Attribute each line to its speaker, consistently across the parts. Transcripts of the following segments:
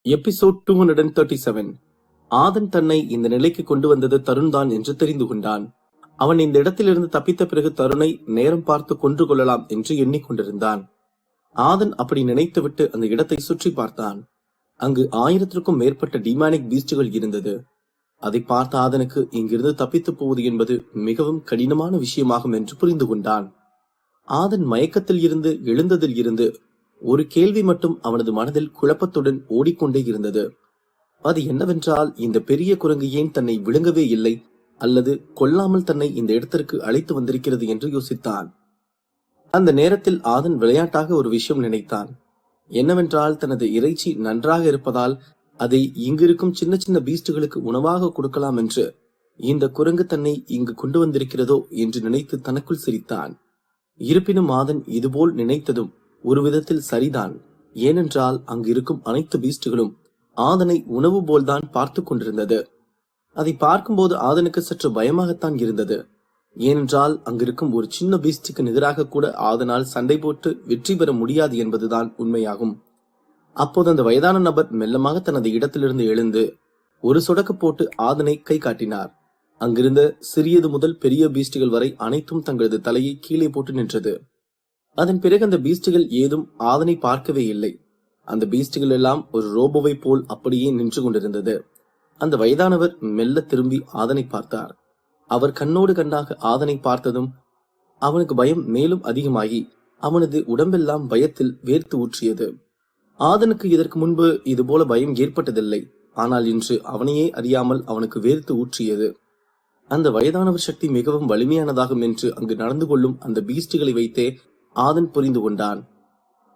Speaker 1: Episode 237. ஆதன் தன்னை இந்த நிலைக்கு கொண்டு வந்தது தருண் தான் என்று தெரிந்து கொண்டான். அவன் இந்த இடத்திலிருந்து தப்பித்த பிறகு தருணை நேரம் பார்த்து கொன்று கொள்ளலாம் என்று எண்ணிக்கொண்டிருந்தான். ஆதன் அப்படி நினைத்துவிட்டு அந்த இடத்தை சுற்றி பார்த்தான். அங்கு 1000க்கும் மேற்பட்ட டிமானிக் பீஸ்டுகள் இருந்தது. அதை பார்த்த ஆதனுக்கு இங்கிருந்து தப்பித்து போவது என்பது மிகவும் கடினமான விஷயமாகும் என்று புரிந்து கொண்டான். ஆதன் மயக்கத்தில் இருந்து எழுந்ததில் இருந்து ஒரு கேள்வி மட்டும் அவனது மனதில் குழப்பத்துடன் ஓடிக்கொண்டே இருந்தது. அது என்னவென்றால், இந்த பெரிய குரங்கு ஏன் தன்னை விழுங்கவே இல்லை அல்லது கொல்லாமல் தன்னை இந்த இடத்திற்கு அழைத்து வந்திருக்கிறது என்று யோசித்தான். அந்த நேரத்தில் ஆதன் விளையாட்டாக ஒரு விஷயம் நினைத்தான். என்னவென்றால், தனது இறைச்சி நன்றாக இருப்பதால் அதை இங்கிருக்கும் சின்ன சின்ன பீஸ்டுகளுக்கு உணவாக கொடுக்கலாம் என்று இந்த குரங்கு தன்னை இங்கு கொண்டு வந்திருக்கிறதோ என்று நினைத்து தனக்குள் சிரித்தான். இருப்பினும் ஆதன் இதுபோல் நினைத்ததும் ஒரு விதத்தில் சரிதான். ஏனென்றால் அங்கு இருக்கும் அனைத்து பீஸ்டுகளும் ஆதனை உணவு போல்தான் பார்த்து கொண்டிருந்தது. அதை பார்க்கும்போது ஆதனுக்கு சற்று பயமாகத்தான் இருந்தது. ஏனென்றால் அங்கிருக்கும் ஒரு சின்ன பீஸ்டுக்கு நிகராக கூட ஆதனால் சண்டை போட்டு வெற்றி பெற முடியாது என்பதுதான் உண்மையாகும். அப்போது அந்த வயதான நபர் மெல்லமாக தனது இடத்திலிருந்து எழுந்து ஒரு சொடக்கு போட்டு ஆதனை கை காட்டினார். அங்கிருந்த சிறியது முதல் பெரிய பீஸ்டுகள் வரை அனைத்தும் தங்களது தலையை கீழே போட்டு நின்றது. அதன் பிறகு அந்த பீஸ்டுகள் ஏதும் ஆதனை பார்க்கவே இல்லை. அந்த பீஸ்டுகள் எல்லாம் ஒரு ரோபோவை போல் அப்படியே நின்று கொண்டிருந்தது. அந்த வயதானவர் மெல்ல திரும்பி ஆதனை பார்த்தார். அவர் கண்ணோடு கண்ணாக ஆதனை பார்த்ததும் அவனுக்கு பயம் மேலும் அதிகமாகி அவனது உடம்பெல்லாம் பயத்தில் வேர்த்து ஊற்றியது. ஆதனுக்கு இதற்கு முன்பு இதுபோல பயம் ஏற்பட்டதில்லை. ஆனால் இன்று அவனையே அறியாமல் அவனுக்கு வேர்த்து ஊற்றியது. அந்த வயதானவர் சக்தி மிகவும் வலிமையானதாகும் என்று அங்கு நடந்து கொள்ளும் அந்த பீஸ்டுகளை வைத்தே ஆதன் புரிந்து கொண்டான்.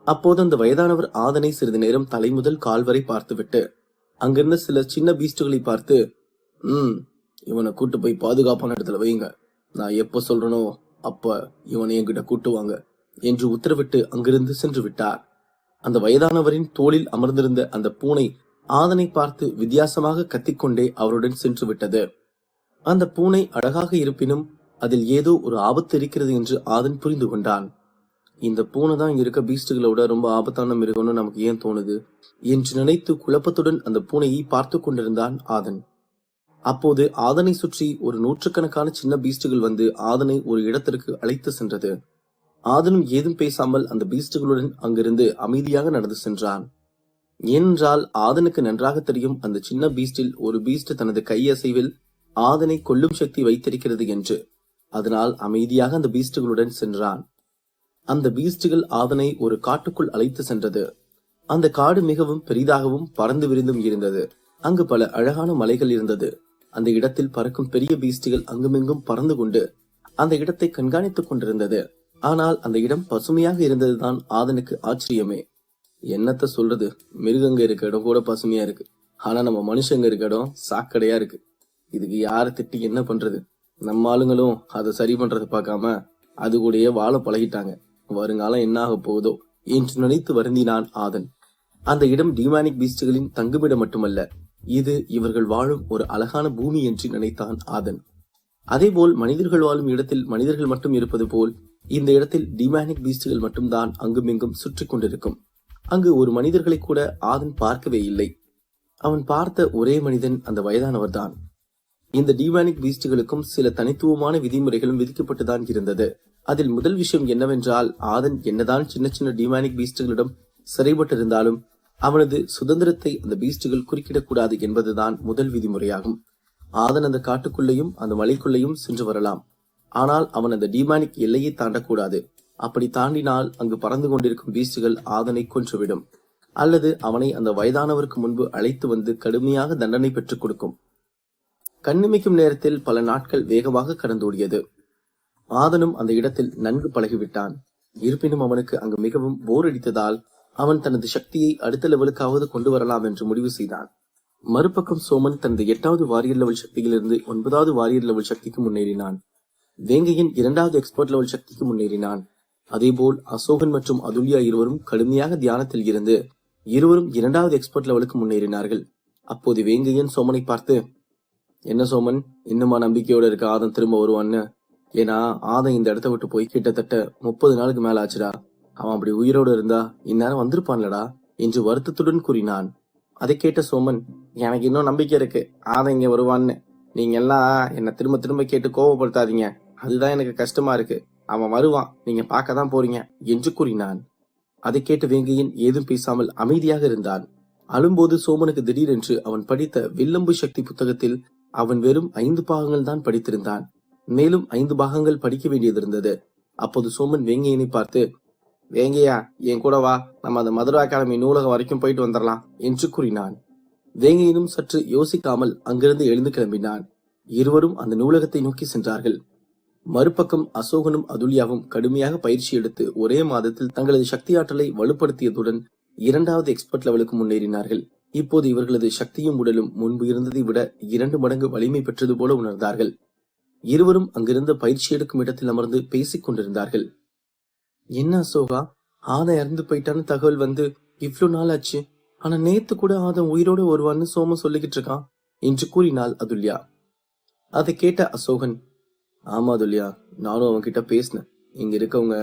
Speaker 1: அப்போது அந்த வயதானவர் ஆதனை சிறிது நேரம் தலை முதல் கால் வரை பார்த்துவிட்டு அங்கிருந்த சில சின்ன பீஸ்டுகளை பார்த்து, இவனை கூட்டு போய் பாதுகாப்பான இடத்துல வைங்க. நான் எப்ப சொல்றனோ அப்ப இவனை என்கிட்ட கூட்டுவாங்க என்று உத்தரவிட்டு அங்கிருந்து சென்று விட்டார். அந்த வயதானவரின் தோளில் அமர்ந்திருந்த அந்த பூனை ஆதனை பார்த்து வித்தியாசமாக கத்திக்கொண்டே அவருடன் சென்று விட்டது. அந்த பூனை அழகாக இருப்பினும் அதில் ஏதோ ஒரு ஆபத்து இருக்கிறது என்று ஆதன் புரிந்து கொண்டான். இந்த பூனை தான் இருக்க பீஸ்டுகளோட ரொம்ப ஆபத்தான மிருகம்னு நமக்கு ஏன் தோணுது என்று நினைத்து குழப்பத்துடன் அந்த பூனையை பார்த்து கொண்டிருந்தான் ஆதன். அப்போது ஆதனை சுற்றி ஒரு 100கணக்கான சின்ன பீஸ்டுகள் வந்து ஆதனை ஒரு இடத்திற்கு அழைத்து சென்றது. ஆதனும் ஏதும் பேசாமல் அந்த பீஸ்டுகளுடன் அங்கிருந்து அமைதியாக நடந்து சென்றான். ஏனென்றால் ஆதனுக்கு நன்றாக தெரியும், அந்த சின்ன பீஸ்டில் ஒரு பீஸ்ட் தனது கையசைவில் ஆதனை கொல்லும் சக்தி வைத்திருக்கிறது என்று. அதனால் அமைதியாக அந்த பீஸ்டுகளுடன் சென்றான். அந்த பீஸ்டுகள் ஆதனை ஒரு காட்டுக்குள் அழைத்து சென்றது. அந்த காடு மிகவும் பெரிதாகவும் பறந்து விரிந்தும் இருந்தது. அங்கு பல அழகான மலைகள் இருந்தது. அந்த இடத்தில் பறக்கும் பெரிய பீஸ்டுகள் அங்குமிங்கும் பறந்து கொண்டு அந்த இடத்தை கண்காணித்துக் கொண்டிருந்தது. ஆனால் அந்த இடம் பசுமையாக இருந்ததுதான் ஆதனுக்கு ஆச்சரியமே. என்னத்த சொல்றது, மிருகங்க இருக்க இடம் கூட பசுமையா இருக்கு. ஆனா நம்ம மனுஷங்க இருக்க இடம் சாக்கடையா இருக்கு. இதுக்கு யார திட்டி என்ன பண்றது? நம்ம ஆளுங்களும் அதை சரி பண்றது பார்க்காம அது கூடயே வாழ பழகிட்டாங்க. வருங்காலம் என்ன ஆக போகுதோ என்று நினைத்து வருந்தினான் ஆதன். அந்த இடம் டிமானிக் பீஸ்டுகளின் தங்குமிடம் மட்டுமல்ல, இது இவர்கள் வாழும் ஒரு அழகான பூமி என்று நினைத்தான் ஆதன். அதேபோல் மனிதர்கள் வாழும் இடத்தில் மனிதர்கள் மட்டும் இருப்பது போல் இந்த இடத்தில் டிமானிக் பீஸ்டுகள் மட்டும்தான் அங்குமிங்கும் சுற்றி கொண்டிருக்கும். அங்கு ஒரு மனிதர்களை கூட ஆதன் பார்க்கவே இல்லை. அவன் பார்த்த ஒரே மனிதன் அந்த வயதானவர் தான். இந்த டிமானிக் பீஸ்டுகளுக்கும் சில தனித்துவமான விதிமுறைகளும் விதிக்கப்பட்டுதான் இருந்தது. அதில் முதல் விஷயம் என்னவென்றால், ஆதன் என்னதான் சின்ன சின்ன டிமானிக் பீஸ்டுகளிடம் சிறைப்பட்டிருந்தாலும் அவனது சுதந்திரத்தை அந்த பீஸ்டுகள் குறுக்கிடக்கூடாது என்பதுதான் முதல் விதிமுறையாகும். ஆதன் அந்த காட்டுக்குள்ளேயும் அந்த மலைக்குள்ளேயும் சென்று வரலாம். ஆனால் அவன் அந்த டிமானிக் எல்லையை தாண்டக்கூடாது. அப்படி தாண்டினால் அங்கு பறந்து கொண்டிருக்கும் பீஸ்டுகள் ஆதனை கொன்றுவிடும் அல்லது அவனை அந்த வயதானவருக்கு முன்பு அழைத்து வந்து கடுமையாக தண்டனை பெற்றுக் கொடுக்கும். கண்ணிமைக்கும் நேரத்தில் பல நாட்கள் வேகமாக கடந்தோடியது. ஆதனும் அந்த இடத்தில் நன்கு பழகிவிட்டான். இருப்பினும் அவனுக்கு அங்கு மிகவும் போர் அடித்ததால் அவன் தனது சக்தியை அடுத்த லெவலுக்காவது கொண்டு வரலாம் என்று முடிவு செய்தான். மறுபக்கம் சோமன் தனது 8வது வாரியர் லெவல் சக்தியிலிருந்து 9வது வாரியர் லெவல் சக்திக்கு முன்னேறினான். வேங்கையின் 2வது எக்ஸ்பர்ட் லெவல் சக்திக்கு முன்னேறினான். அதேபோல் அசோகன் மற்றும் அதுல்யா இருவரும் கடுமையாக தியானத்தில் இருந்து இருவரும் 2வது எக்ஸ்பர்ட் லெவலுக்கு முன்னேறினார்கள். அப்போது வேங்கையன் சோமனை பார்த்து, என்ன சோமன், இன்னுமா நம்பிக்கையோட இருக்க ஆதன் திரும்ப வருவான்னு? ஏன்னா ஆதன் இந்த இடத்த விட்டு போய் கிட்டத்தட்ட 30 நாளுக்கு மேல ஆச்சுடா. அவன் அப்படி உயிரோடு இருந்தா இந்நேரம் வந்திருப்பான்லடா என்று வருத்தத்துடன் கூறினான். அதை கேட்ட சோமன், எனக்கு இன்னும் நம்பிக்கை இருக்கு ஆதன் இங்க வருவான்னு. நீங்க எல்லாம் என்ன திரும்ப திரும்ப கேட்டு கோவப்படுத்தாதீங்க, அதுதான் எனக்கு கஷ்டமா இருக்கு. அவன் வருவான், நீங்க பார்க்க தான் போறீங்க என்று கூறினான். அதை கேட்ட வேங்கையன் ஏதும் பேசாமல் அமைதியாக இருந்தான். அழும்போது சோமனுக்கு திடீரென்று அவன் படித்த வில்லம்பு சக்தி புத்தகத்தில் அவன் வெறும் 5 பாகங்கள் தான் படித்திருந்தான். மேலும் 5 பாகங்கள் படிக்க வேண்டியது இருந்தது. அப்போது சோமன் வேங்கையனை பார்த்து, வேங்கையா, என் கூட வா, நம்ம அந்த மதுரை அகாடமி நூலகம் வரைக்கும் போயிட்டு வந்துடலாம் என்று கூறினான். வேங்கையனும் சற்று யோசிக்காமல் அங்கிருந்து எழுந்து கிளம்பினான். இருவரும் அந்த நூலகத்தை நோக்கி சென்றார்கள். மறுபக்கம் அசோகனும் அதுல்யாவும் கடுமையாக பயிற்சி எடுத்து ஒரே மாதத்தில் தங்களது சக்தி ஆற்றலை வலுப்படுத்தியதுடன் 2வது எக்ஸ்பர்ட் லெவலுக்கு முன்னேறினார்கள். இப்போது இவர்களது சக்தியும் உடலும் முன்பு இருந்ததை விட 2 மடங்கு வலிமை பெற்றது போல உணர்ந்தார்கள். இருவரும் அங்கிருந்த பயிற்சி எடுக்கும் இடத்தில் அமர்ந்து பேசிக் கொண்டிருந்தார்கள். என்ன அசோகா, ஆதன் இறந்து போயிட்டான்னு தகவல் வந்து இவ்வளவு நாள் ஆச்சு. ஆனா நேத்து கூட ஆதன் உயிரோட வருவான்னு சோம சொல்லிக்கிட்டு இருக்கான் என்று கூறினாள் அதுல்யா. அதை கேட்ட அசோகன், ஆமா அதுல்யா, நானும் அவன் கிட்ட பேசினேன். இங்க இருக்கவங்க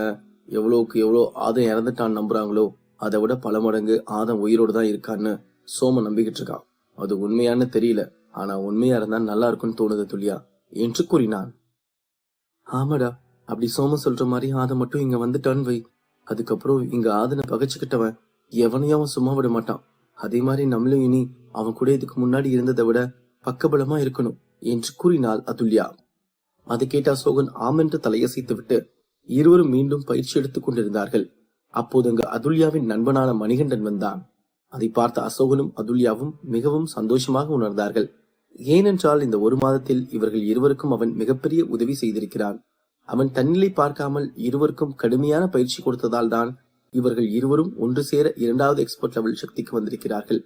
Speaker 1: எவ்வளவுக்கு எவ்வளோ ஆதன் இறந்துட்டான்னு நம்புறாங்களோ அதை விட பல மடங்கு ஆதன் உயிரோடு தான் இருக்கான்னு சோம நம்பிக்கிட்டு இருக்கான். அது உண்மையான்னு தெரியல, ஆனா உண்மையா இருந்தா நல்லா இருக்கும்னு தோணுது துல்லியா என்று கூறினான். ஆமாடா, அப்படி சோம சொல்ற மாதிரி ஆதன் மட்டும் இங்க வந்துட்டான்னு வை, அதுக்கப்புறம் இங்க ஆதனை பகைச்சுக்கிட்டவன் எவனையும் அவன் சும்மா விட மாட்டான். அதே மாதிரி நம்மளும் இனி அவன் கூட இதுக்கு முன்னாடி இருந்ததை விட பக்கபலமா இருக்கணும் என்று கூறினாள் அதுல்யா. அதை கேட்ட அசோகன் ஆமென்று தலையசைத்து விட்டு இருவரும் மீண்டும் பயிற்சி எடுத்துக் கொண்டிருந்தார்கள். அப்போது அங்கு அதுல்யாவின் நண்பனான மணிகண்டன் வந்தான். அதை பார்த்த அசோகனும் அதுல்யாவும் மிகவும் சந்தோஷமாக உணர்ந்தார்கள். ஏனென்றால் இந்த 1 மாதத்தில் இவர்கள் இருவருக்கும் அவன் மிகப்பெரிய உதவி செய்திருக்கிறான். அவன் தன்னிலை பார்க்காமல் இருவருக்கும் கடுமையான பயிற்சி கொடுத்ததால் தான் இவர்கள் இருவரும் ஒன்று சேர 2வது எக்ஸ்பர்ட் லெவல் சக்திக்கு வந்திருக்கிறார்கள்.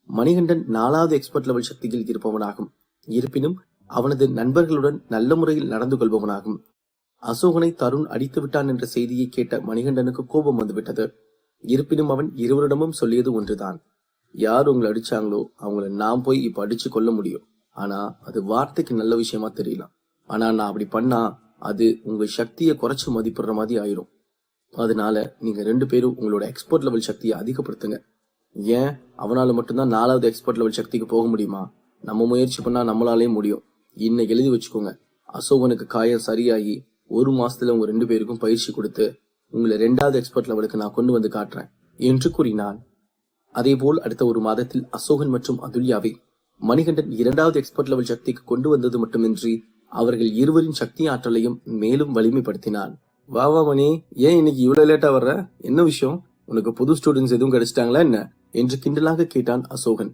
Speaker 1: மணிகண்டன் 4வது எக்ஸ்பர்ட் லெவல் சக்தியில் இருப்பவனாகும். இருப்பினும் அவனது நண்பர்களுடன் நல்ல முறையில் நடந்து கொள்பவனாகும். அசோகனை தருண் அடித்து விட்டான் என்ற செய்தியை கேட்ட மணிகண்டனுக்கு கோபம் வந்துவிட்டது. இருப்பினும் அவன் இருவரிடமும் சொல்லியது ஒன்றுதான், யார் உங்களை அடிச்சாங்களோ அவங்கள நான் போய் இப்ப அடிச்சு கொள்ள முடியும். ஆனா அது வார்த்தைக்கு நல்ல விஷயமா தெரியலாம், ஆனா நான் அப்படி பண்ணா அது உங்க சக்தியை குறைச்சு மதிப்பிடுற மாதிரி ஆயிரும். அதனால நீங்க 2 பேரும் உங்களோட எக்ஸ்பர்ட் லெவல் சக்தியை அதிகப்படுத்துங்க. ஏன் அவனால மட்டும்தான் 4வது எக்ஸ்பர்ட் லெவல் சக்திக்கு போக முடியுமா? நம்ம முயற்சி பண்ணா நம்மளாலே முடியும். இன்னைக்கு எழுதி வச்சுக்கோங்க, அசோகனுக்கு காயம் சரியாகி 1 மாசத்துல உங்க 2 பேருக்கும் பயிற்சி கொடுத்து உங்களை 2வது எக்ஸ்பர்ட் லெவலுக்கு நான் கொண்டு வந்து காட்டுறேன் என்று கூறினான். அதேபோல் அடுத்த 1 மாதத்தில் அசோகன் மற்றும் அதுல்யாவை மணிகண்டன் 2வது எக்ஸ்பர்ட் லெவல் சக்திக்கு கொண்டு வந்தது மட்டுமின்றி அவர்கள் இருவரின் சக்தி ஆற்றலையும் மேலும் வலிமைப்படுத்தினான். வா வா மணி, ஏன் இன்னைக்கு இவ்வளவு லேட்டா வர்ற? என்ன விஷயம்? உனக்கு புது ஸ்டூடெண்ட்ஸ் எதுவும் கிடைச்சிட்டாங்களா என்ன என்று கிண்டலாக கேட்டான் அசோகன்.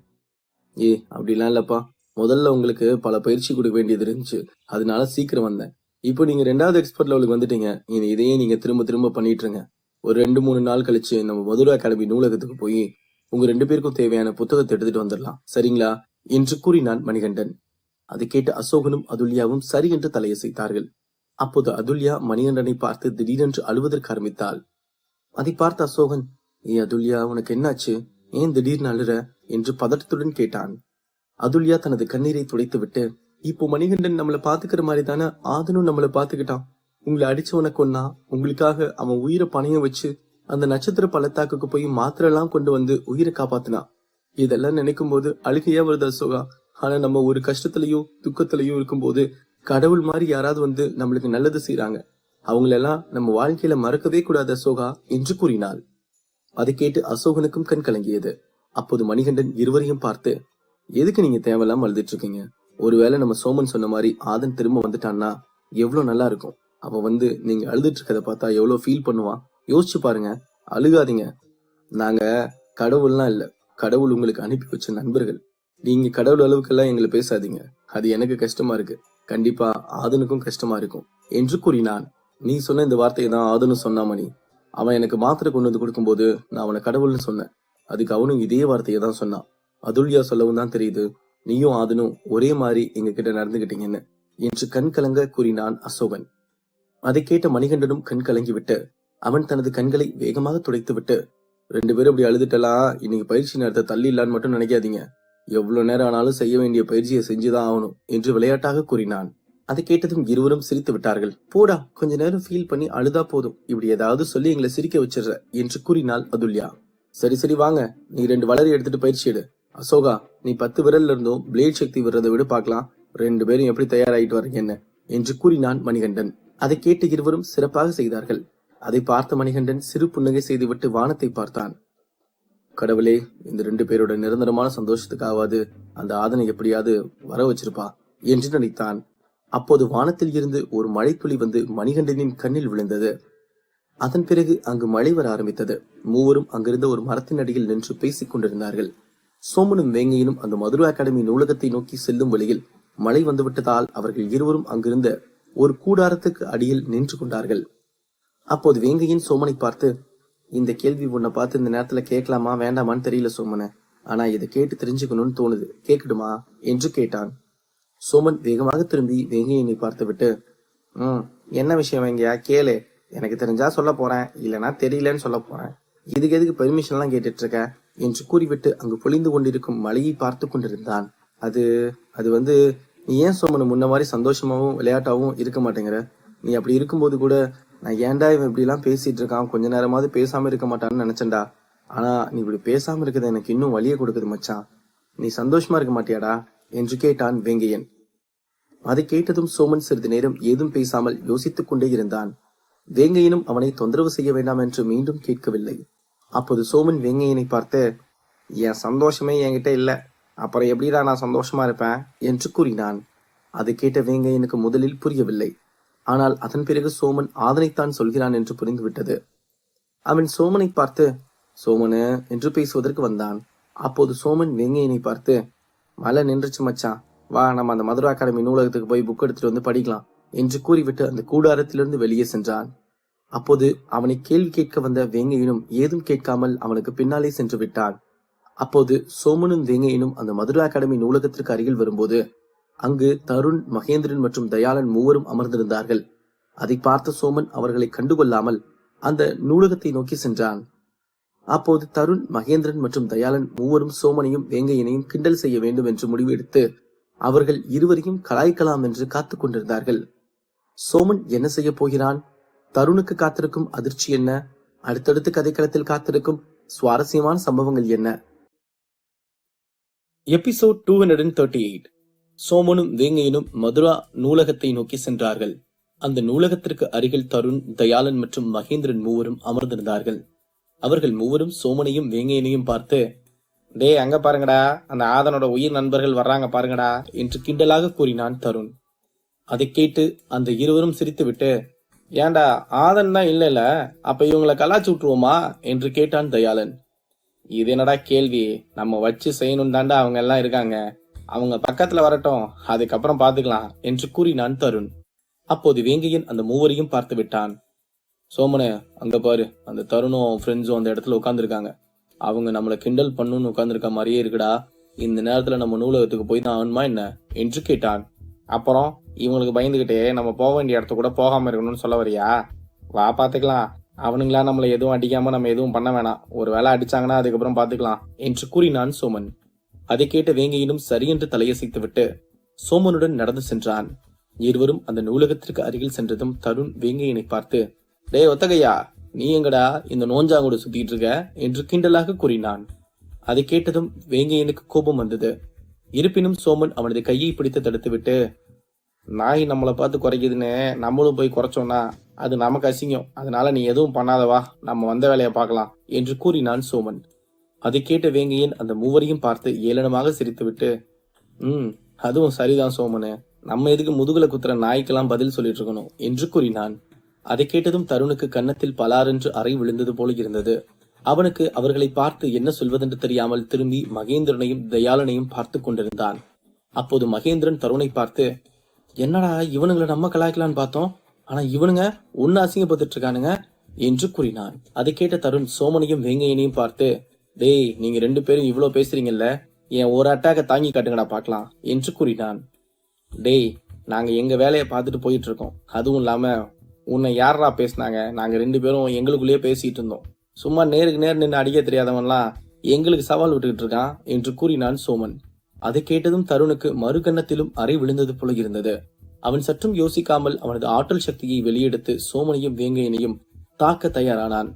Speaker 1: அப்படிலாம் இல்லப்பா, முதல்ல உங்களுக்கு பல பயிற்சி கொடுக்க வேண்டியது இருந்துச்சு, அதனால சீக்கிரம் வந்தேன். இப்போ நீங்க 2வது எக்ஸ்பர்ட் லெவலுக்கு வந்துட்டீங்க, இனி இதையே நீங்க திரும்ப திரும்ப பண்ணிட்டு இருங்க. ஒரு 2-3 நாள் கழிச்சு நம்ம மதுரை அகாடமி நூலகத்துக்கு போய் உங்க 2 பேருக்கும் தேவையான புத்தகத்தை எடுத்துட்டு வந்துடலாம், சரிங்களா என்று கூறினான் மணிகண்டன். அதை கேட்டு அசோகனும் அதுல்யாவும் சரி என்று தலையசைத்தார்கள். அப்போது அதுல்யா மணிகண்டனை பார்த்து திடீரென்று அழுவதற்கு ஆரம்பித்தாள். அதை பார்த்த அசோகன், அதுல்யா, உனக்கு என்னாச்சு? ஏன் திடீர்னு அழுற என்று பதட்டத்துடன் கேட்டான். அதுல்யா தனது கண்ணீரை துடைத்து விட்டு, இப்போ மணிகண்டன் நம்மள பாத்துக்கிற மாதிரி தானே ஆதனும் நம்மள பாத்துக்கிட்டான். உங்களை அடிச்சவனை கொன்னா, உங்களுக்காக அவன் உயிரை பணையம் வச்சு அந்த நட்சத்திர பள்ளத்தாக்குக்கு போய் மாத்திரை எல்லாம் கொண்டு வந்து உயிரை காப்பாத்தினான். இதெல்லாம் நினைக்கும் போது அழுகையா வருது அசோகா. ஆனா நம்ம ஒரு கஷ்டத்திலையும் துக்கத்திலையும் இருக்கும்போது கடவுள் மாதிரி யாராவது வந்து நம்மளுக்கு நல்லது செய்யறாங்க, அவங்களெல்லாம் நம்ம வாழ்க்கையில மறக்கவே கூடாது அசோகா என்று கூறினாள். அதை கேட்டு அசோகனுக்கும் கண் கலங்கியது. அப்போது மணிகண்டன் இருவரையும் பார்த்து, எதுக்கு நீங்க தேவையில்லாம அழுதுட்டு இருக்கீங்க? ஒருவேளை நம்ம சோமன் சொன்ன மாதிரி ஆதன் திரும்ப வந்துட்டான்னா எவ்வளவு நல்லா இருக்கும். அவன் வந்து நீங்க அழுதுட்டு இருக்கதை பார்த்தா எவ்வளவு ஃபீல் பண்ணுவான், யோசிச்சு பாருங்க. அழுகாதீங்க, நாங்க கடவுள்லாம் இல்ல, கடவுள் உங்களுக்கு அனுப்பி வச்ச நண்பர்கள். நீங்க கடவுள் அளவுக்கெல்லாம் எங்களை பேசாதீங்க, அது எனக்கு கஷ்டமா இருக்கு, கண்டிப்பா ஆதனுக்கும் கஷ்டமா இருக்கும் என்று கூறினான். நீ சொன்ன இந்த வார்த்தையை தான் ஆதனும் சொன்னா மணி. அவன் எனக்கு மாத்திரை கொண்டு வந்து கொடுக்கும் போது நான் அவனை கடவுள்னு சொன்னேன், அதுக்கு அவனும் இதே வார்த்தையை தான் சொன்னான். அதுல்யா சொல்லவும் தான் தெரியுது நீயும் ஆதனும் ஒரே மாதிரி எங்க கிட்ட நடந்துகிட்டீங்கன்னு என்று கண் கலங்க கூறினான் அசோகன். அதை கேட்ட மணிகண்டனும் கண் கலங்கி விட்டு அவன் தனது கண்களை வேகமாக துடைத்து விட்டு, 2 பேரும் இப்படி அழுதுட்டலாம், இன்னைக்கு பயிற்சி நேரத்தை தள்ளி இல்லான்னு மட்டும் நினைக்காதீங்க, எவ்வளவு நேரம் ஆனாலும் செய்ய வேண்டிய பயிற்சியை செஞ்சுதான் ஆகணும் என்று விளையாட்டாக கூறினான். அதை கேட்டதும் இருவரும் சிரித்து விட்டார்கள். போடா, கொஞ்ச நேரம் ஃபீல் பண்ணி அழுதா போதும், இப்படி ஏதாவது சொல்லி எங்களை சிரிக்க வச்சிடுற என்று கூறினாள் அதுல்யா. சரி சரி வாங்க, நீ 2 வளரி எடுத்துட்டு பயிற்சி எடு, அசோகா, நீ 10 விரல்ல இருந்தும் பிளேட் சக்தி விடுறதை விட பார்க்கலாம். 2 பேரும் எப்படி தயாராயிட்டு வரீங்க என்ன என்று கூறினான் மணிகண்டன். அதை கேட்டு இருவரும் சிறப்பாக செய்தார்கள். அதை பார்த்த மணிகண்டன் சிறு புன்னகை செய்துவிட்டு வானத்தை பார்த்தான். கடவுளே, இந்த 2 பேரோட நிரந்தரமான சந்தோஷத்துக்காவது அந்த ஆதனை எப்படியாவது வர வச்சிருப்பா என்று நினைத்தான். அப்போது வானத்தில் இருந்து ஒரு மழை துளி வந்து மணிகண்டனின் கண்ணில் விழுந்தது. அதன் பிறகு அங்கு மழை வர ஆரம்பித்தது. மூவரும் அங்கிருந்த ஒரு மரத்தின் அடியில் நின்று பேசிக் கொண்டிருந்தார்கள். சோமனும் வேங்கையனும் அந்த மதுரை அகாடமி நூலகத்தை நோக்கி செல்லும் வழியில் மழை வந்துவிட்டதால் அவர்கள் இருவரும் அங்கிருந்த ஒரு கூடாரத்துக்கு அடியில் நின்று கொண்டார்கள். அப்போது வேங்கையன் சோமனை பார்த்து, இந்த கேள்வி உன்னை பார்த்து இந்த நேரத்துல கேட்கலாமா வேண்டாமான்னு தெரியல சோமன, ஆனா இதை கேட்டு தெரிஞ்சுக்கணும்னு தோணுது, கேட்கட்டுமா என்று கேட்டான். சோமன் வேகமாக திரும்பி வேங்கையனை பார்த்து விட்டு, என்ன விஷயம் வேங்கையா, கேளு, எனக்கு தெரிஞ்சா சொல்ல போறேன், இல்லைன்னா தெரியலன்னு சொல்ல போறேன், இதுக்கு எதுக்கு பெர்மிஷன் எல்லாம் கேட்டுட்டு இருக்க என்று கூறிவிட்டு அங்கு பொழிந்து கொண்டிருக்கும் மழையை பார்த்து கொண்டிருந்தான். அது வந்து நீ ஏன் சோமனு முன்ன மாதிரி சந்தோஷமாவும் விளையாட்டாவும் இருக்க மாட்டேங்கிற? நீ அப்படி இருக்கும்போது கூட நான் ஏன்டா இவன் இப்படி எல்லாம் பேசிட்டு இருக்கான், கொஞ்ச நேரமாவது பேசாம இருக்க மாட்டான்னு நினைச்சேன்டா. ஆனா நீ இப்படி பேசாம இருக்கிறது எனக்கு இன்னும் வலிய கொடுக்குது மச்சான். நீ சந்தோஷமா இருக்க மாட்டியாடா என்று கேட்டான் வேங்கையன். அதை கேட்டதும் சோமன் சிறிது நேரம் ஏதும் பேசாமல் யோசித்துக் கொண்டே இருந்தான். வேங்கையனும் அவனை தொந்தரவு செய்ய வேண்டாம் என்று மீண்டும் கேட்கவில்லை. அப்போது சோமன் வேங்கையனை பார்த்து, என் சந்தோஷமே என்கிட்ட இல்ல, அப்புறம் எப்படிடா நான் சந்தோஷமா இருப்பேன் என்று கூறினான். அதை கேட்ட வேங்கையனுக்கு முதலில் புரியவில்லை. ஆனால் அதன் பிறகு சோமன் ஆதனைத்தான் சொல்கிறான் என்று புரிந்துவிட்டது. அவன் சோமனை பார்த்து, சோமனு என்று பேசுவதற்கு வந்தான். அப்போது சோமன் வேங்கையனை பார்த்து, மழை நின்றுச்சு மச்சான், வா நம்ம அந்த மதுரை அகாடமி நூலகத்துக்கு போய் புக் எடுத்துட்டு வந்து படிக்கலாம் என்று கூறிவிட்டு அந்த கூடாரத்திலிருந்து வெளியே சென்றான். அப்போது அவனை கேள்வி கேட்க வந்த வேங்கையனும் ஏதும் கேட்காமல் அவனுக்கு பின்னாலே சென்று விட்டான். அப்போது சோமனும் வேங்கையனும் அந்த மதுரை அகாடமி நூலகத்திற்கு அருகில் வரும்போது அங்கு தருண், மகேந்திரன் மற்றும் தயாளன் மூவரும் அமர்ந்திருந்தார்கள். அதை பார்த்த சோமன் அவர்களை கண்டுகொள்ளாமல் அந்த நூலகத்தை நோக்கி சென்றான். அப்போது தருண், மகேந்திரன் மற்றும் தயாளன் மூவரும் சோமனையும் வேங்கையனையும் கிண்டல் செய்ய வேண்டும் என்று முடிவு எடுத்து அவர்கள் இருவரையும் கலாய்க்கலாம் என்று காத்துக் கொண்டிருந்தார்கள். சோமன் என்ன செய்ய போகிறான்? தருணுக்கு காத்திருக்கும் அதிர்ச்சி என்ன? அடுத்தடுத்து கதைக்களத்தில் காத்திருக்கும் சுவாரஸ்யமான சம்பவங்கள் என்ன? எபிசோட் 238. சோமனும் வேங்கையனும் மதுரா நூலகத்தை நோக்கி சென்றார்கள். அந்த நூலகத்திற்கு அருகில் தருண், தயாளன் மற்றும் மகேந்திரன் மூவரும் அமர்ந்திருந்தார்கள். அவர்கள் மூவரும் சோமனையும் வேங்கையனையும் பார்த்து, டே அங்க பாருங்கடா, அந்த ஆதனோட உயிர் நண்பர்கள் வர்றாங்க பாருங்கடா என்று கிண்டலாக கூறினான் தருண். அதை கேட்டு அந்த இருவரும் சிரித்துவிட்டு, ஏண்டா ஆதன் தான் இல்ல, அப்ப இவங்களை கலாச்சு விட்டுருவோமா என்று கேட்டான் தயாளன். இது என்னடா கேள்வி, நம்ம வச்சு செய்யணும் தாண்டா அவங்க எல்லாம் இருக்காங்க, அவங்க பக்கத்துல வரட்டும், அதுக்கப்புறம் பாத்துக்கலாம் என்று கூறினான் தருண். அப்போது வேங்கையன் அந்த மூவரையும் பார்த்து விட்டான். சோமனே, அங்க பாரு, அந்த தருணும் ஃப்ரெண்ட்ஸும் அந்த இடத்துல உட்கார்ந்துருக்காங்க, அவங்க நம்மள கிண்டல் பண்ணுன்னு உட்கார்ந்துருக்க மாதிரியே இருக்குடா, இந்த நேரத்துல நம்ம நூலகத்துக்கு போய் தான் ஆகணுமா என்ன என்று கேட்டான். அப்புறம் இவங்களுக்கு பயந்துகிட்டே நம்ம போக வேண்டிய இடத்த கூட போகாம இருக்கணும்னு சொல்ல வரியா? வா பாத்துக்கலாம், அவனுங்களா நம்மள எதுவும் அடிக்காம நம்ம எதுவும் பண்ண வேணாம், ஒரு வேளை அடிச்சாங்கன்னா அதுக்கப்புறம் பாத்துக்கலாம் என்று கூறினான் சோமன். அதை கேட்ட வேங்கையினும் சரியென்று தலையசைத்து விட்டு சோமனுடன் நடந்து சென்றான். இருவரும் அந்த நூலகத்திற்கு அருகில் சென்றதும் தருண் வேங்கையனை பார்த்து, டே ஒத்தகையா, நீ எங்கடா இந்த நோஞ்சாங்கூட சுத்திட்டு இருக்க என்று கிண்டலாக கூறினான். அதை கேட்டதும் வேங்கையனுக்கு கோபம் வந்தது. இருப்பினும் சோமன் அவனது கையை பிடித்து தடுத்து விட்டு, நாய் நம்மளை பார்த்து குறைக்குதுன்னு நம்மளும் போய் குறைச்சோம்னா அது நமக்கு அசிங்கம், அதனால நீ எதுவும் பண்ணாதவா, நம்ம வந்த வேலையை பார்க்கலாம் என்று கூறினான் சோமன். அதை கேட்ட வேங்கையன் அந்த மூவரையும் பார்த்து ஏளனமாக சிரித்துவிட்டு, அதுவும் சரிதான் சோமனு, நம்ம எதுக்கு முதுகுல குத்துற நாய்க்கெல்லாம் பதில் சொல்லிட்டு இருக்கணும் என்று கூறினான். அதை கேட்டதும் தருணுக்கு கன்னத்தில் பலாரென்று அறை விழுந்தது போல இருந்தது. அவனுக்கு அவர்களை பார்த்து என்ன சொல்வதென்று தெரியாமல் திரும்பி மகேந்திரனையும் தயாளனையும் பார்த்து கொண்டிருந்தான். அப்போது மகேந்திரன் தருணை பார்த்து, என்னடா இவனுங்களை நம்ம கலாய்க்கலான்னு பார்த்தோம், ஆனா இவனுங்க ஒன்னு அசிங்கப்பட்டு இருக்கானுங்க என்று கூறினான். அதை கேட்ட தருண் சோமனையும் வேங்கையனையும் பார்த்து, டேய் நீங்க 2 பேரும் இவ்வளவு பேசுறீங்கல்ல, என் ஒரு அட்டாக்க தாங்கி காட்டுங்கடா பாக்கலாம் என்று கூறினான். டேய் நாங்க எங்க வேலையை பார்த்துட்டு போயிட்டு இருக்கோம், அதுவும் இல்லாம உன்னை யாரா பேசினாங்க, நாங்க 2 பேரும் எங்களுக்குள்ளேயே பேசிட்டு இருந்தோம், சும்மா நேருக்கு நேர் நின்று அடிக்க தெரியாதவன்லாம் எங்களுக்கு சவால் விட்டுக்கிட்டு இருக்கான் என்று கூறினான் சோமன். அதை கேட்டதும் தருணுக்கு மறு கன்னத்திலும் அறை விழுந்தது போல இருந்தது. அவன் சற்றும் யோசிக்காமல் அவனது ஆற்றல் சக்தியை வெளியெடுத்து சோமனையும் வேங்கையனையும் தாக்க தயாரானான்.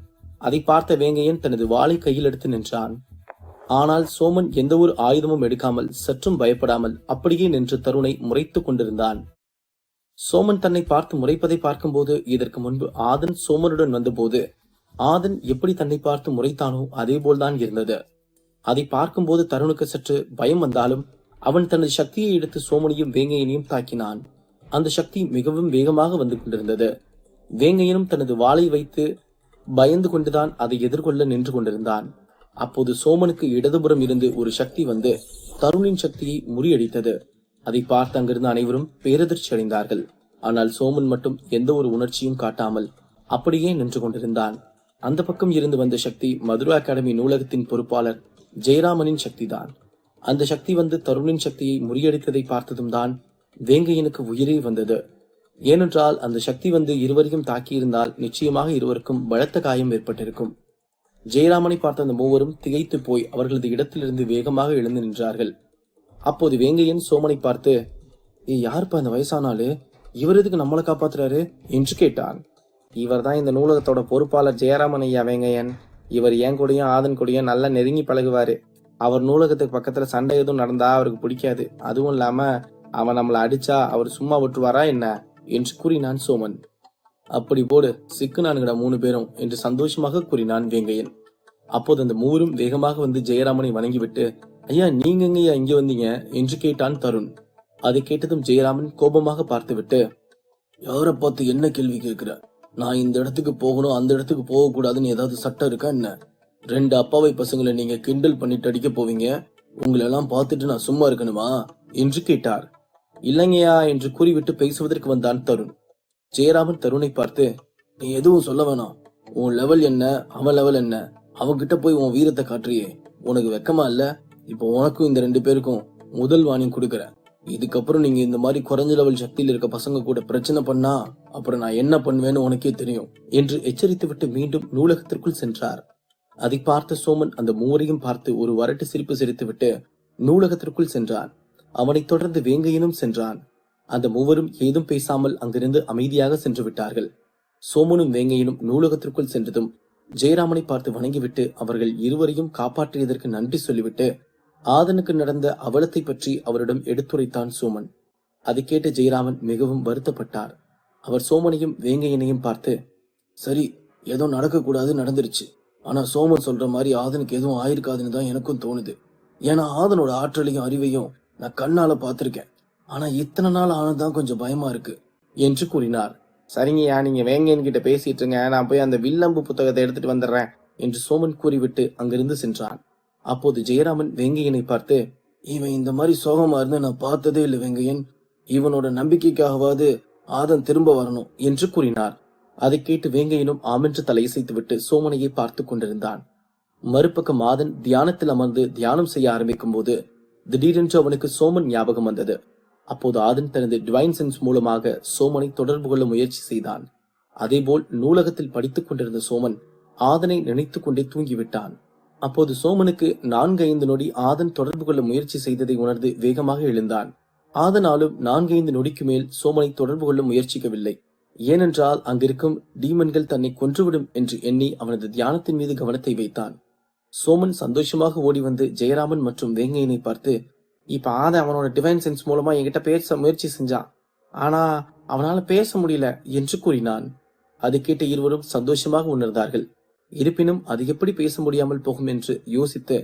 Speaker 1: அதை பார்த்த வேங்கையன் தனது வாளை கையில் எடுத்து நின்றான். ஆனால் சோமன் எந்த ஒரு ஆயுதமும் எடுக்காமல் சற்றும் பயப்படாமல் அப்படியே நின்று தருணை முறைத்துக் கொண்டிருந்தான். சோமன் தன்னை பார்த்து முறைப்பதை பார்க்கும்போது இதற்கு முன்பு ஆதன் சோமனுடன் வந்தபோது ஆதன் எப்படி தன்னை பார்த்து முறைத்தானோ அதே போல்தான் இருந்தது. அதை பார்க்கும்போது தருணுக்கு சற்று பயம் வந்தாலும் அவன் தனது சக்தியை எடுத்து சோமனையும் வேங்கையனையும் தாக்கினான். அந்த சக்தி மிகவும் வேகமாக வந்து கொண்டிருந்தது. வேங்கையனும் தனது வாளை வைத்து பயந்து கொண்டுதான் அதை எதிர்கொள்ள நின்று கொண்டிருந்தான். அப்போது சோமனுக்கு இடதுபுறம் இருந்து ஒரு சக்தி வந்து தருணின் சக்தியை முறியடித்தது. அதை பார்த்து அங்கிருந்த அனைவரும் பேரதிர்ச்சி அடைந்தார்கள். ஆனால் சோமன் மட்டும் எந்த ஒரு உணர்ச்சியும் காட்டாமல் அப்படியே நின்று கொண்டிருந்தான். அந்த பக்கம் இருந்து வந்த சக்தி மதுரா அகாடமி நூலகத்தின் பொறுப்பாளர் ஜெயராமனின் சக்திதான். அந்த சக்தி வந்து தருணின் சக்தியை முறியடித்ததை பார்த்ததும் தான் வேங்கையனுக்கு உயிரே வந்தது. ஏனென்றால் அந்த சக்தி வந்து இருவரையும் தாக்கியிருந்தால் நிச்சயமாக இருவருக்கும் பலத்த காயம் ஏற்பட்டிருக்கும். ஜெயராமனை பார்த்த அந்த மூவரும் திகைத்து போய் அவர்களது இடத்திலிருந்து வேகமாக எழுந்து நின்றார்கள். அப்போது வேங்கையன் சோமனை பார்த்து, யாருப்பா அந்த வயசானாலு, இவர் எதுக்கு நம்மளை காப்பாத்துறாரு என்று கேட்டான். இவர் தான் இந்த நூலகத்தோட பொறுப்பாளர் ஜெயராமன் ஐயா வேங்கையன். இவர் என் கூடயும் ஆதன் கூடயும் நல்லா நெருங்கி பழகுவாரு. அவர் நூலகத்துக்கு பக்கத்துல சண்டை எதுவும் நடந்தா அவருக்கு பிடிக்காது. அதுவும் இல்லாம அவன் நம்மளை அடிச்சா அவர் சும்மா விட்டுருவாரா என்ன என்று கூறினான் சோமன். அப்படி போடு, சிக்குனானுங்கடா 3 பேரும் என்று சந்தோஷமாக கூறினான் வேங்கையன். அப்போது அந்த மூவரும் வேகமாக வந்து ஜெயராமனை வணங்கிவிட்டு, ஐயா நீங்க எங்கய்யா இங்க வந்தீங்க என்று கேட்டான் தருண். அதை கேட்டதும் ஜெயராமன் கோபமாக பார்த்துவிட்டு, யாரை பார்த்து என்ன கேள்வி கேட்கிற? நான் இந்த இடத்துக்கு போகணும் அந்த இடத்துக்கு போக கூடாதுன்னு ஏதாவது சட்டம் இருக்கா என்ன? 2 அப்பாவை பசங்களை நீங்க கிண்டல் பண்ணிட்டு அடிக்க போவீங்க, உங்களெல்லாம் பார்த்துட்டு நான் சும்மா இருக்கணுமா என்று கேட்டார். இல்லைங்கய்யா என்று கூறிவிட்டு பேசுவதற்கு வந்தான் தருண். ஜெயராமன் தருணை பார்த்து, நீ எதுவும் சொல்ல வேணாம். உன் லெவல் என்ன, அவன் லெவல் என்ன, அவன்கிட்ட போய் உன் வீரத்தை காட்டுறியே, உனக்கு வெக்கமா இல்ல? இப்போ உனக்கும் இந்த 2 பேருக்கும் முதல் வார்னிங் கொடுக்கற. இதுக்கப்புறம் நீங்க இந்த மாதிரி குறைஞ்ச லெவல் சக்தியில் இருக்க பசங்க கூட பிரச்சனை பண்ணா அப்புறம் நான் என்ன பண்ணுவேன்னு உனக்கே தெரியும் என்று எச்சரித்து விட்டு மீண்டும் நூலகத்திற்குள் சென்றார். அதை பார்த்த சோமன் அந்த மூவரையும் பார்த்து ஒரு வரட்டு சிரிப்பு சிரித்து விட்டு நூலகத்திற்குள் சென்றான். அவனை தொடர்ந்து வேங்கையனும் சென்றான். அந்த மூவரும் ஏதும் பேசாமல் அங்கிருந்து அமைதியாக சென்று விட்டார்கள். சோமனும் வேங்கையனும் நூலகத்திற்குள் சென்றதும் ஜெயராமனை பார்த்து வணங்கிவிட்டு அவர்கள் இருவரையும் காப்பாற்றியதற்கு நன்றி சொல்லிவிட்டு ஆதனுக்கு நடந்த அவலத்தை பற்றி அவரிடம் எடுத்துரைத்தான் சோமன். அதை கேட்ட ஜெயராமன் மிகவும் வருத்தப்பட்டார். அவர் சோமனையும் வேங்கையனையும் பார்த்து, சரி, ஏதோ நடக்கக்கூடாது நடந்துருச்சு. ஆனா சோமன் சொல்ற மாதிரி ஆதனுக்கு எதுவும் ஆயிருக்காதுன்னு தான் எனக்கும் தோணுது. ஏன்னா ஆதனோட ஆற்றலையும் அறிவையும் நான் கண்ணால பாத்திருக்கேன். ஆனா இத்தனை நாள் ஆனதுதான் கொஞ்சம் பயமா இருக்கு என்று கூறினார். சரிங்கய்யா, நீங்க வேங்கையன் கிட்ட பேசிட்டுருங்க, நான் போய் அந்த வில்லம்பு புத்தகத்தை எடுத்துட்டு வந்துடுறேன் என்று சோமன் கூறிவிட்டு அங்கிருந்து சென்றான். அப்போது ஜெயராமன் வேங்கையனை பார்த்து, இவன் இந்த மாதிரி சோகமா இருந்து நான் பார்த்ததே இல்லை வேங்கையன். இவனோட நம்பிக்கைக்காகவாது ஆதன் திரும்ப வரணும் என்று கூறினார். அதை கேட்டு வேங்கையனும் ஆமென்று தலையசைத்து விட்டு சோமனையை பார்த்து கொண்டிருந்தான். மறுபக்கம் ஆதன் தியானத்தில் அமர்ந்து தியானம் செய்ய ஆரம்பிக்கும் போது திடீரென்று அவனுக்கு சோமன் ஞாபகம் வந்தது. அப்போது ஆதன் தனது டிவைன் சென்ஸ் மூலமாக சோமனை தொடர்பு கொள்ள முயற்சி செய்தான். அதேபோல் நூலகத்தில் படித்துக் கொண்டிருந்த சோமன் ஆதனை நினைத்துக் கொண்டே தூங்கிவிட்டான். அப்போது சோமனுக்கு 4-5 நொடி ஆதன் தொடர்பு கொள்ள முயற்சி செய்ததை உணர்ந்து வேகமாக எழுந்தான். ஆதனாலும் 4-5 நொடிக்கு மேல் சோமனை தொடர்பு கொள்ள முயற்சிக்கவில்லை. ஏனென்றால் அங்கிருக்கும் டீமன்கள் தன்னை கொன்றுவிடும் என்று எண்ணி அவனது தியானத்தின் மீது கவனத்தை வைத்தான். சோமன் சந்தோஷமாக ஓடி வந்து ஜெயராமன் மற்றும் வேங்கையனை பார்த்து, இப்ப ஆதன் அவனோட டிவைன் சென்ஸ் மூலமா என்கிட்ட பேச முயற்சி செஞ்சான், ஆனா அவனால பேச முடியல என்று கூறினான். அதை கேட்ட இருவரும் சந்தோஷமாக உணர்ந்தார்கள். இருப்பினும் அது எப்படி பேச முடியாமல் போகும் என்று யோசித்து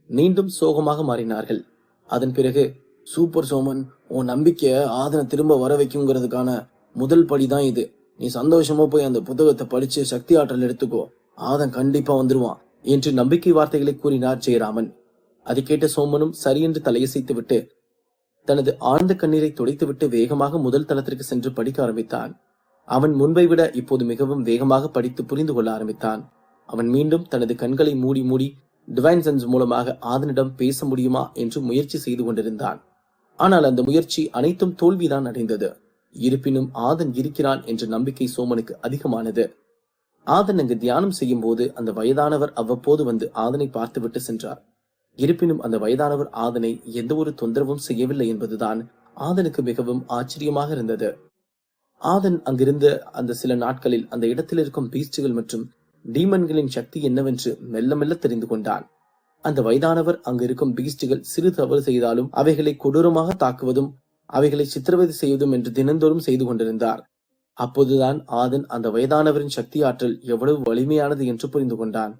Speaker 1: மீண்டும் சோகமாக மாறினார்கள். அதன் பிறகு, சூப்பர் சோமன், உன் நம்பிக்கைய ஆதனை திரும்ப வர வைக்குங்கிறதுக்கான முதல் படிதான் இது. நீ சந்தோஷமா போய் அந்த புத்தகத்தை படிச்சு சக்தி ஆற்றல் எடுத்துக்கோ, ஆதன் கண்டிப்பா வந்துருவான் என்று நம்பிக்கை வார்த்தைகளை கூறினார் ஜெயராமன். அதை கேட்ட சோமனும் சரியென்று தலையசைத்து விட்டு தனது ஆழ்ந்த கண்ணீரை துடைத்துவிட்டு வேகமாக முதல் தளத்திற்கு சென்று படிக்க ஆரம்பித்தான். அவன் முன்பை விட இப்போது மிகவும் வேகமாக படித்து புரிந்து கொள்ள ஆரம்பித்தான். அவன் மீண்டும் தனது கண்களை மூடி மூடி டிவைன் சென்ஸ் மூலமாக ஆதனிடம் பேச முடியுமா என்று முயற்சி செய்து கொண்டிருந்தான். ஆனால் அந்த முயற்சி அனைத்தும் தோல்விதான் அடைந்தது. இருப்பினும் ஆதன் இருக்கிறான் என்ற நம்பிக்கை சோமனுக்கு அதிகமானது. ஆதன் அங்கு தியானம் செய்யும் போது அந்த வயதானவர் அவ்வப்போது வந்து ஆதனை பார்த்துவிட்டு சென்றார். இருப்பினும் அந்த வயதானவர் ஆதனை எந்த ஒரு தொந்தரவும் செய்யவில்லை என்பதுதான் ஆதனுக்கு மிகவும் ஆச்சரியமாக இருந்தது. ஆதன் அங்கிருந்த அந்த சில நாட்களில் அந்த இடத்தில் இருக்கும் பீஸ்டுகள் மற்றும் டீமன்களின் சக்தி என்னவென்று மெல்ல மெல்ல தெரிந்து கொண்டான். அந்த வயதானவர் அங்கு இருக்கும் பீஸ்டுகள் சிறு தவறு செய்தாலும் அவைகளை கொடூரமாக தாக்குவதும் அவைகளை சித்திரவதை செய்வதும் என்று தினந்தோறும் செய்து கொண்டிருந்தார். அப்போதுதான் ஆதன் அந்த வயதானவரின் சக்தி ஆற்றல் எவ்வளவு வலிமையானது என்று புரிந்து கொண்டான்.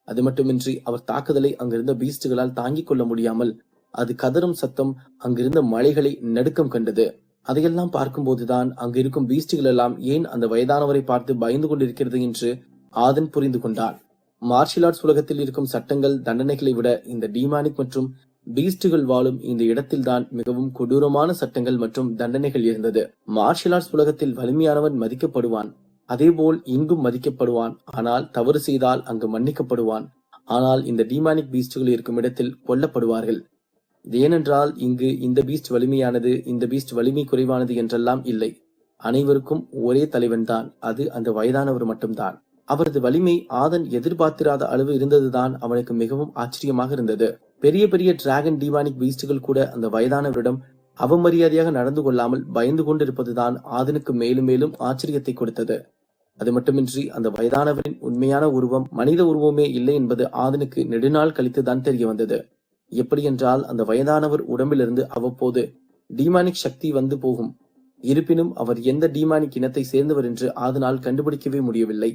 Speaker 1: அது மட்டுமின்றி அவர் தாக்குதலை அங்கிருந்த பீஸ்டுகளால் தாங்கிக் கொள்ள முடியாமல் அது கதறும் சத்தம் அங்கிருந்த மலைகளை நடுக்கம் கண்டது. அதையெல்லாம் பார்க்கும்போதுதான் அங்கு இருக்கும் பீஸ்டுகள் எல்லாம் ஏன் அந்த வயதானவரை பார்த்து பயந்து கொண்டிருக்கிறது என்று ஆதன் புரிந்து கொண்டான். மார்ஷியல் ஆர்ட்ஸ் உலகத்தில் இருக்கும் சட்டங்கள் தண்டனைகளை விட இந்த டீமானிக் மற்றும் பீஸ்டுகள் வாழும் இந்த இடத்தில்தான் மிகவும் கொடூரமான சட்டங்கள் மற்றும் தண்டனைகள் இருந்தது. மார்ஷியல் ஆர்ட்ஸ் உலகத்தில் வலிமையானவன் மதிக்கப்படுவான், அதேபோல் இங்கும் மதிக்கப்படுவான். ஆனால் தவறு செய்தால் அங்கு மன்னிக்கப்படுவான். ஆனால் இந்த டீமானிக் பீஸ்டுகள் இருக்கும் இடத்தில் கொல்லப்படுவார்கள். ஏனென்றால் இங்கு இந்த பீஸ்ட் வலிமையானது, இந்த பீஸ்ட் வலிமை குறைவானது என்றெல்லாம் இல்லை. அனைவருக்கும் ஒரே தலைவன் தான், அது அந்த வயதானவர் மட்டும்தான். அவரது வலிமை ஆதன் எதிர்பார்த்திராத அளவு இருந்ததுதான் அவனுக்கு மிகவும் ஆச்சரியமாக இருந்தது. பெரிய பெரிய டிராகன் டீமானிக் பீஸ்டுகள் கூட அந்த வயதானவரிடம் அவமரியாதையாக நடந்து கொள்ளாமல் பயந்து கொண்டிருப்பதுதான் ஆதனுக்கு மேலும் மேலும் ஆச்சரியத்தை கொடுத்தது. அது மட்டுமின்றி அந்த வயதானவரின் உண்மையான உருவம் மனித உருவமே இல்லை என்பது ஆதனுக்கு நெடுநாள் கழித்துதான் தெரிய வந்தது. எப்படி என்றால் அந்த வயதானவர் உடம்பிலிருந்து அவ்வப்போது டீமானிக் சக்தி வந்து போகும். இருப்பினும் அவர் எந்த டீமானிக் இனத்தை சேர்ந்தவர் என்று ஆதனால் கண்டுபிடிக்கவே முடியவில்லை.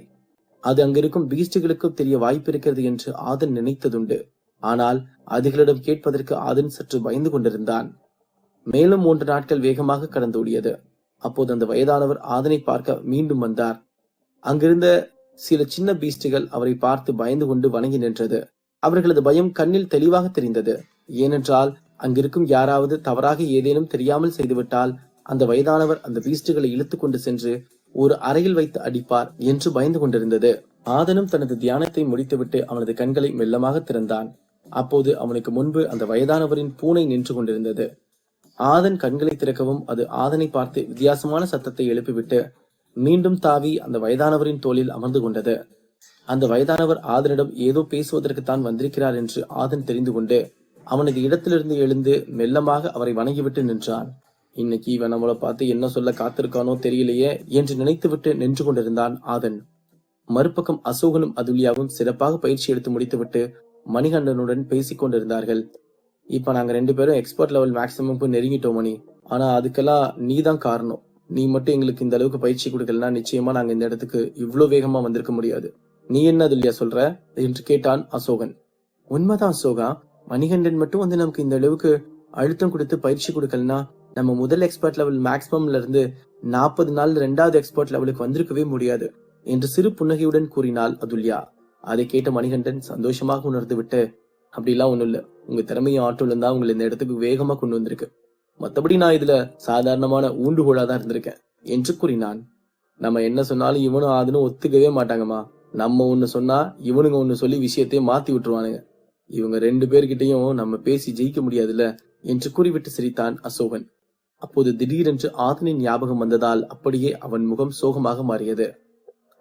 Speaker 1: அது அங்கிருக்கும் பீஸ்டுகளுக்கும் தெரிய வாய்ப்பிருக்கிறது என்று ஆதன் நினைத்ததுண்டு. ஆனால் அதுகளிடம் கேட்பதற்கு ஆதன் சற்று பயந்து கொண்டிருந்தான். மேலும் 3 நாட்கள் வேகமாக கடந்தோடியது. அப்போது அந்த வயதானவர் ஆதனை பார்க்க மீண்டும் வந்தார். அங்கிருந்த சில சின்ன பீஸ்டுகள் அவரை பார்த்து பயந்து கொண்டு வணங்கி நின்றது. அவர்களது பயம் கண்ணில் தெளிவாக தெரிந்தது. ஏனென்றால் அங்கிருக்கும் யாராவது தவறாக ஏதேனும் தெரியாமல் செய்துவிட்டால் அந்த வயதானவர் அந்த பீஸ்டுகளை இழுத்து கொண்டு சென்று ஒரு அறையில் வைத்து அடிப்பார் என்று பயந்து கொண்டிருந்தது. ஆதனும் தனது தியானத்தை முடித்துவிட்டு அவனது கண்களை மெல்லமாக திறந்தான். அப்போது அவனுக்கு முன்பு அந்த வயதானவரின் பூனை நின்று கொண்டிருந்தது. ஆதன் கண்களை திறக்கவும் அது ஆதனை பார்த்து வித்தியாசமான சத்தத்தை எழுப்பிவிட்டு மீண்டும் தாவி அந்த வயதானவரின் தோளில் அமர்ந்து கொண்டது. அந்த வயதானவர் ஆதனிடம் ஏதோ பேசுவதற்குத்தான் வந்திருக்கிறார் என்று ஆதன் தெரிந்து கொண்டு அவனது இடத்திலிருந்து எழுந்து மெல்லமாக அவரை வணங்கிவிட்டு நின்றான். இன்னைக்கு இவன் நம்மளை பார்த்து என்ன சொல்ல காத்திருக்கானோ தெரியலையே என்று நினைத்துவிட்டு நின்று கொண்டிருந்தான் ஆதன். மறுபக்கம் அசோகனும் அதுல்யாவும் சிறப்பாக பயிற்சி எடுத்து முடித்துவிட்டு மணிகண்டனுடன் பேசிக் கொண்டிருந்தார்கள். இப்ப நாங்க 2 பேரும் எக்ஸ்பர்ட் லெவல் மேக்சிமம் நெருங்கிட்டோம் மணி. ஆனா அதுக்கெல்லாம் நீதான் காரணம். நீ மட்டும் எங்களுக்கு இந்த அளவுக்கு பயிற்சி கொடுக்கலன்னா நிச்சயமா நாங்க இந்த இடத்துக்கு இவ்வளவு வேகமா வந்திருக்க முடியாது. நீ என்ன அதுல்யா சொல்ற என்று கேட்டான் அசோகன். உண்மைதான் அசோகா, மணிகண்டன் மட்டும் நமக்கு இந்த அளவுக்கு அழுத்தம் கொடுத்து பயிற்சி கொடுக்கலனா நம்ம முதல் எக்ஸ்பர்ட் லெவல் மேக்சிமம்ல இருந்து 40 நாள் 2வது எக்ஸ்பர்ட் லெவலுக்கு வந்திருக்கவே முடியாது என்று சிறு புன்னகையுடன் கூறினாள் அதுல்யா. அதை கேட்ட மணிகண்டன் சந்தோஷமாக உணர்ந்து விட்டு, அப்படிலாம் ஒண்ணும் இல்ல, உங்க திறமையும் ஆற்றலும் தான் உங்களை இந்த இடத்துக்கு வேகமா கொண்டு வந்திருக்கு. மத்தபடி நான் இதுல சாதாரணமான ஊண்டுகோலாதான் இருந்திருக்கேன் என்று கூறினான். நம்ம என்ன சொன்னாலும் இவனும் ஆதனும் ஒத்துக்கவே மாட்டாங்கம்மா. நம்ம ஒண்ணு சொன்னா இவனுங்க ஒண்ணு சொல்லி விஷயத்தையும் மாத்தி விட்டுருவானுங்க. இவங்க 2 பேர்கிட்டையும் நம்ம பேசி ஜெயிக்க முடியாதுல்ல என்று கூறிவிட்டு சிரித்தான் அசோகன். அப்போது திடீரென்று ஆதனின் ஞாபகம் வந்ததால் அப்படியே அவன் முகம் சோகமாக மாறியது.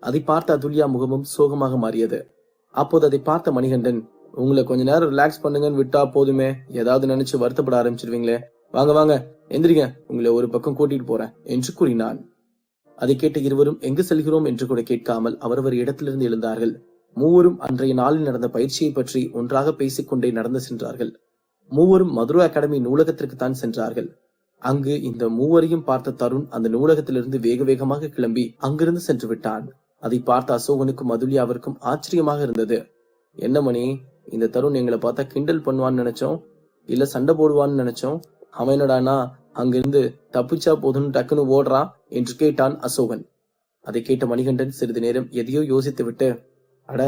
Speaker 1: அதை பார்த்த அதுல்யா முகமும் சோகமாக மாறியது. அப்போது அதை பார்த்த மணிகண்டன், உங்களை கொஞ்ச நேரம் ரிலாக்ஸ் பண்ணுங்கன்னு விட்டா போதுமே, ஏதாவது நினைச்சு வருத்தப்பட ஆரம்பிச்சிருவீங்களே, வாங்க வாங்க எந்திரிங்க, உங்களை ஒரு பக்கம் கூட்டிட்டு போறேன் என்று கூறினான். அதை கேட்ட இருவரும் எங்கு செல்கிறோம் என்று கூட கேட்காமல் அவரவர் இடத்திலிருந்து எழுந்தார்கள். மூவரும் அன்றைய நாளில் நடந்த பயிற்சியை பற்றி ஒன்றாக பேசிக்கொண்டே நடந்து சென்றார்கள். மூவரும் மதுரை அகாடமி நூலகத்திற்கு தான் சென்றார்கள். அங்கு இந்த மூவரையும் பார்த்த தருண் அந்த நூலகத்திலிருந்து வேக வேகமாக கிளம்பி அங்கிருந்து சென்று விட்டான். அதை பார்த்த அசோகனுக்கும் அதுல்யாவிற்கும் ஆச்சரியமாக இருந்தது. என்ன மணி, இந்த தருண் எங்களை பார்த்தா கிண்டல் பண்ணுவான்னு நினைச்சோம், இல்ல சண்டை போடுவான்னு நினைச்சோம். அவன் என்னடானா அங்கிருந்து தப்பிச்சா போதுன்னு டக்குன்னு ஓடுறான் என்று கேட்டான் அசோகன். அதை கேட்ட மணிகண்டன் சிறிது நேரம் எதையோ யோசித்து விட்டு, அட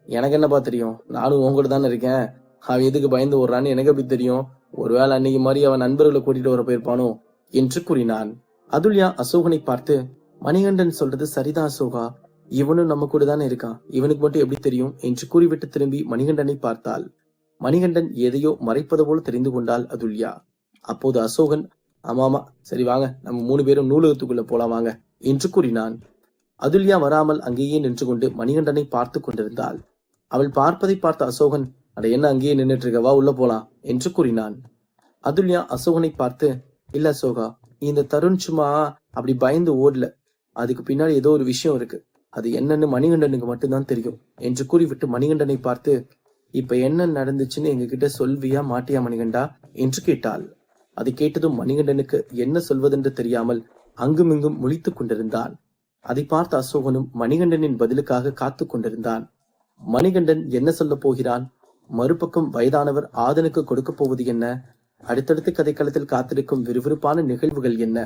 Speaker 1: எனக்கு என்னப்பா தெரியும், நானும் உங்ககிட்ட தானே இருக்கேன், அவன் எதுக்கு பயந்து ஓடுறான்னு எனக்கு எப்படி தெரியும், ஒருவேளை அன்னைக்கு மாதிரி அவன் நண்பர்களை கூட்டிட்டு வர போயிருப்பானோ என்று கூறினான். அதுல்யா அசோகனை பார்த்து, மணிகண்டன் சொல்றது சரிதான் அசோகா, இவனும் நம்ம கூட தானே இருக்கான், இவனுக்கு மட்டும் எப்படி தெரியும் என்று கூறிவிட்டு திரும்பி மணிகண்டனை பார்த்தாள். மணிகண்டன் எதையோ மறைப்பது போல தெரிந்து கொண்டாள் அதுல்யா. அப்போது அசோகன், ஆமாமா சரி வாங்க, நம்ம 3 பேரும் நூலகத்துக்குள்ள போலாம் வாங்க என்று கூறினான். அதுல்யா வராமல் அங்கேயே நின்று கொண்டு மணிகண்டனை பார்த்து கொண்டிருந்தாள். அவள் பார்ப்பதை பார்த்த அசோகன், அட என்ன அங்கேயே நின்றுட்டு இருக்கவா, உள்ள போலாம் என்று கூறினான். அதுல்யா அசோகனை பார்த்து, இல்ல அசோகா, இந்த தருண் சும்மா அப்படி பயந்து ஓடல, அதுக்கு பின்னாடி ஏதோ ஒரு விஷயம் இருக்கு, அது என்னன்னு மணிகண்டனுக்கு மட்டும்தான் தெரியும் என்று கூறிவிட்டு மணிகண்டனை பார்த்து, இப்ப என்ன நடந்துச்சுன்னு எங்ககிட்ட சொல்வியா மாட்டியா மணிகண்டா என்று கேட்டாள். அதை கேட்டதும் மணிகண்டனுக்கு என்ன சொல்வதென்று தெரியாமல் அங்குமிங்கும் முழித்துக் கொண்டிருந்தான். அதை பார்த்த அசோகனும் மணிகண்டனின் பதிலுக்காக காத்து கொண்டிருந்தான். மணிகண்டன் என்ன சொல்ல போகிறான்? மறுபக்கம் வயதானவர் ஆதனுக்கு கொடுக்க போவது என்ன? அடுத்தடுத்த கதைக்களத்தில் காத்திருக்கும் விறுவிறுப்பான நிகழ்வுகள் என்ன?